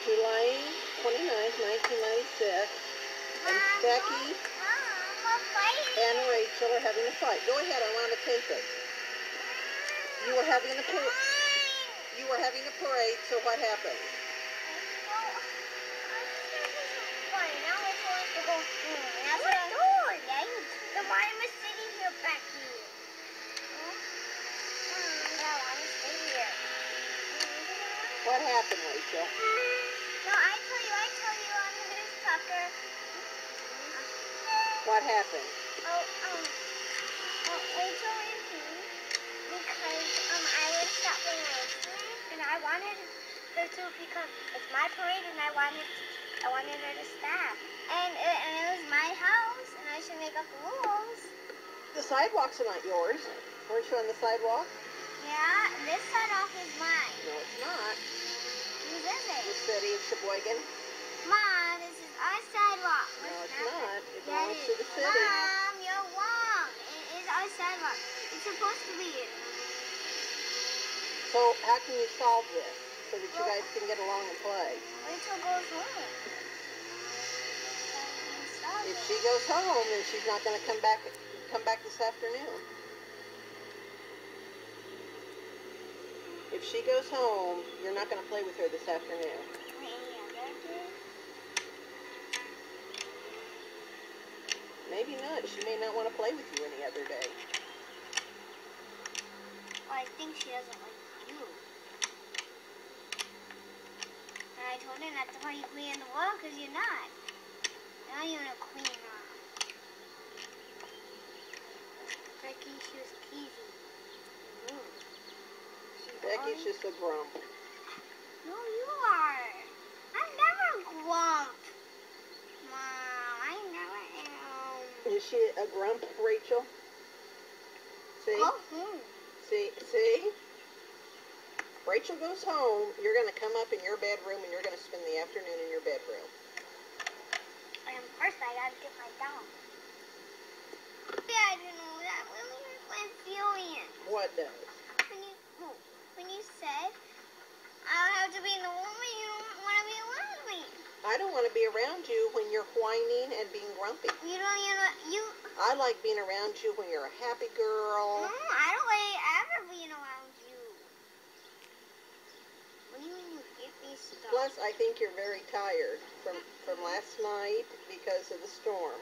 July 29th, 1996, and Becky and Rachel are having a fight. Go ahead, I want to tape it. You were having a parade, so what happened? Then why am I sitting here, Becky? I want to stay here. What happened, Rachel? No, I tell you on this sucker. What happened? Rachel and me, because I was stopping Rachel, and I wanted her to become, it's my parade, and I wanted her to stop. And it was my house, and I should make up the rules. The sidewalks are not yours. Weren't you on the sidewalk? Yeah, and this sidewalk is mine. No, it's not. Whose is it? The city of Sheboygan. Mom, this is our sidewalk. No, it's not. It Yeah, belongs it to is. the city. Mom, you're wrong. It is our sidewalk. It's supposed to be. So how can you solve this so that you guys can get along and play? Rachel goes home. If she goes home, then she's not going to come back this afternoon. If she goes home, you're not going to play with her this afternoon. Maybe not. She may not want to play with you any other day. Well, I think she doesn't like you. And I told her not to play queen in the world because you're not. Now you're a queen now. Becky, she was teasing. Becky's just a grump. No, you are. I'm never grump. Mom, I never am. Is she a grump, Rachel? See? Go home. See? Rachel goes home, you're going to come up in your bedroom and you're going to spend the afternoon in your bedroom. And first I gotta get my doll. Yeah, I didn't know that really hurt my feelings. What does? When you said I don't have to be in the room and you don't want to be around me. I don't want to be around you when you're whining and being grumpy. You. I like being around you when you're a happy girl. No, I don't like ever being around you. What do you mean you give me stuff? Plus, I think you're very tired from last night because of the storm.